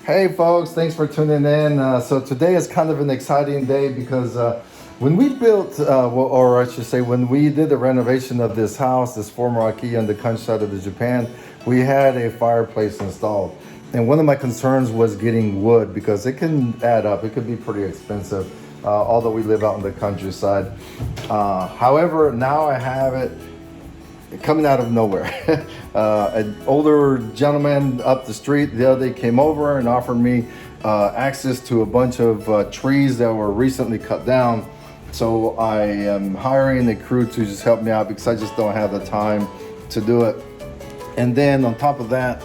Hey folks, thanks for tuning in. So today is kind of an exciting day because when we built, or I should say, when we did the renovation of this house, this former Akiya in the countryside of the Japan, we had a fireplace installed. And one of my concerns was getting wood because it can add up. It could be pretty expensive, although we live out in the countryside. However, now I have it coming out of nowhere. An older gentleman up the street the other day came over and offered me access to a bunch of trees that were recently cut down. So I am hiring a crew to just help me out because I just don't have the time to do it. And then on top of that,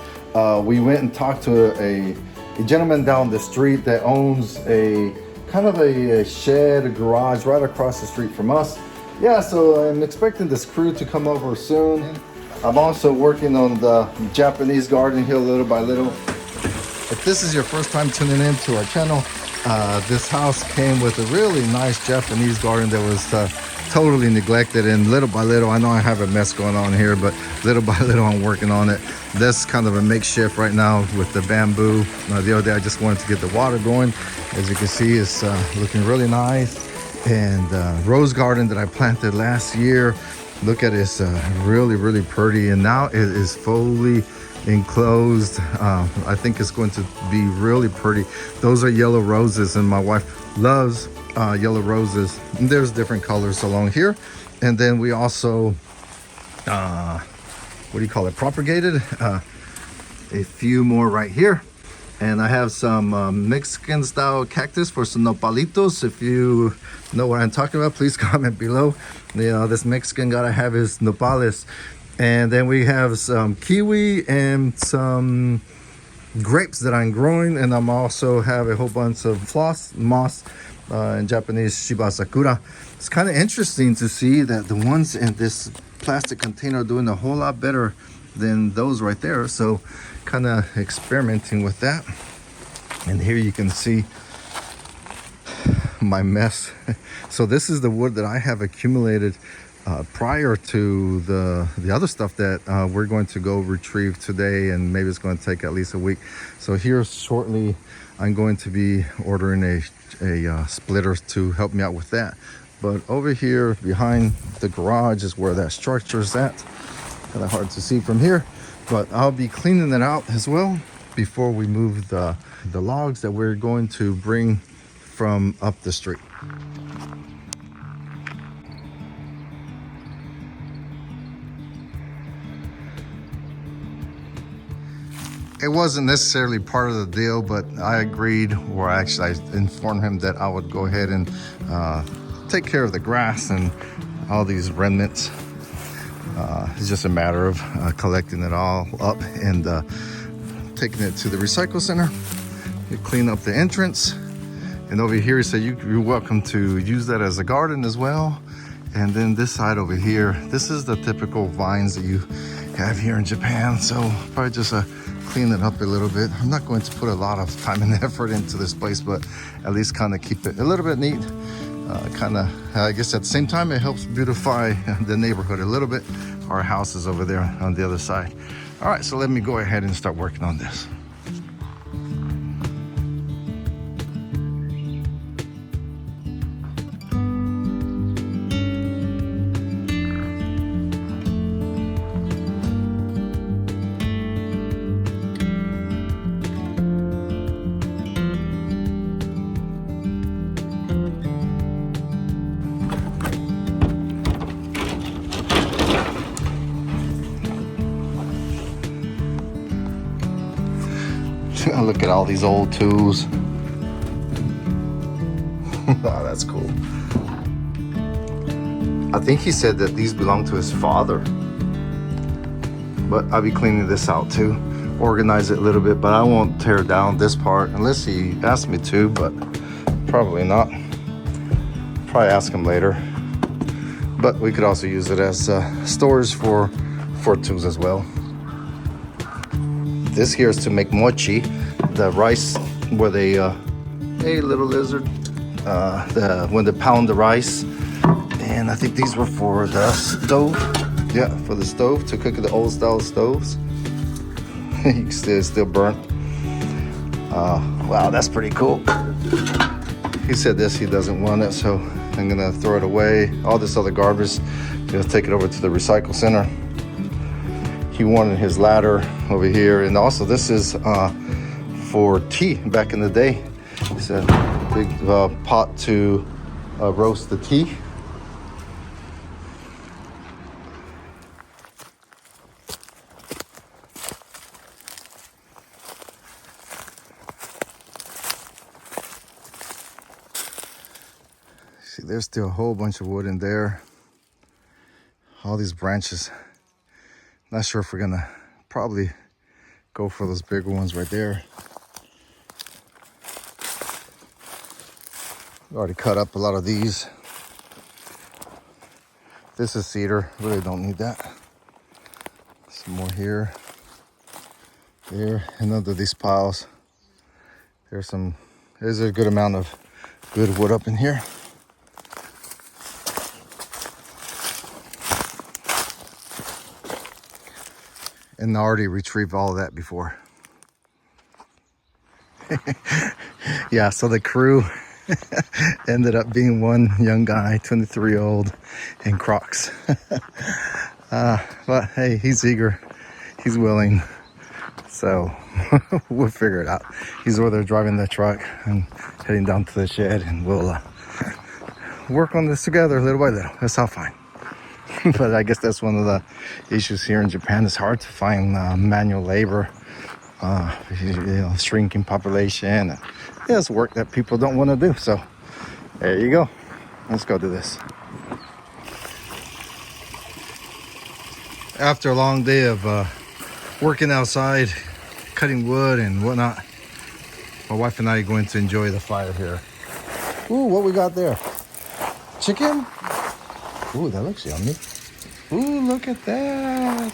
we went and talked to a gentleman down the street that owns a kind of a shed, a garage right across the street from us. Yeah, so I'm expecting this crew to come over soon. I'm also working on the Japanese garden here little by little. If this is your first time tuning in to our channel, this house came with a really nice Japanese garden that was totally neglected, and little by little, I know I have a mess going on here, but little by little I'm working on it. That's kind of a makeshift right now with the bamboo. The other day I just wanted to get the water going. As you can see, it's looking really nice. And rose garden that I planted last year, look at it, it's really pretty, and now it is fully enclosed. I think it's going to be really pretty. Those are yellow roses, and my wife loves yellow roses. And there's different colors along here, and then we also what do you call it, propagated a few more right here. And I have some Mexican style cactus for some nopalitos. If you know what I'm talking about, please comment below. You know, this Mexican gotta have his nopales. And then we have some kiwi and some grapes that I'm growing. And I'm also have a whole bunch of moss, in Japanese Shiba Sakura. It's kind of interesting to see that the ones in this plastic container are doing a whole lot better than those right there. So kind of experimenting with that. And here you can see my mess. So this is the wood that I have accumulated prior to the other stuff that we're going to go retrieve today, and maybe it's going to take at least a week. So here shortly I'm going to be ordering a splitter to help me out with that. But over here behind the garage is where that structure is at. Kind of hard to see from here, but I'll be cleaning it out as well before we move the logs that we're going to bring from up the street. It wasn't necessarily part of the deal, but I agreed, or actually I informed him that I would go ahead and take care of the grass and all these remnants. It's just a matter of collecting it all up and taking it to the recycle center. You clean up the entrance, and over here he said you're welcome to use that as a garden as well. And then this side over here, this is the typical vines that you have here in Japan. So probably just clean it up a little bit. I'm not going to put a lot of time and effort into this place, but at least kind of keep it a little bit neat. I guess at the same time it helps beautify the neighborhood a little bit. Our house is over there on the other side. All right, so let me go ahead and start working on this. Look at all these old tools. Oh, that's cool. I think he said that these belong to his father. But I'll be cleaning this out too. Organize it a little bit, but I won't tear down this part unless he asks me to, but probably not. Probably ask him later. But we could also use it as storage for tools as well. This here is to make mochi, the rice where they, hey little lizard, when they pound the rice. And I think these were for the stove. Yeah, for the stove, to cook the old style stoves. You can still burnt. Wow, that's pretty cool. He said this, he doesn't want it, so I'm gonna throw it away. All this other garbage, just take it over to the recycle center. He wanted his ladder over here, and also this is for tea back in the day. It's a big pot to roast the tea. See, there's still a whole bunch of wood in there. All these branches. Not sure if we're gonna probably go for those bigger ones right there. We already cut up a lot of these. This is cedar, really don't need that. Some more here, there, and under these piles. There's a good amount of good wood up in here. And I already retrieved all of that before. Yeah, so the crew ended up being one young guy, 23-year-old, in Crocs. But hey, he's eager, he's willing, so we'll figure it out. He's over there driving the truck and heading down to the shed, and we'll work on this together little by little. That's all fine. But I guess that's one of the issues here in Japan. It's hard to find manual labor, shrinking population. Yeah, it's work that people don't want to do. So there you go. Let's go do this. After a long day of working outside, cutting wood and whatnot, my wife and I are going to enjoy the fire here. Ooh, what we got there? Chicken? Ooh, that looks yummy. Ooh, look at that.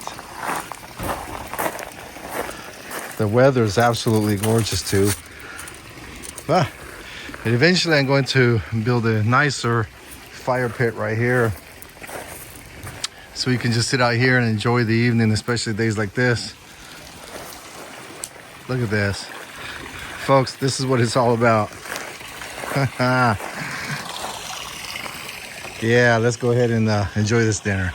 The weather is absolutely gorgeous too. But eventually I'm going to build a nicer fire pit right here, so you can just sit out here and enjoy the evening, especially days like this. Look at this. Folks, this is what it's all about. Yeah, let's go ahead and enjoy this dinner.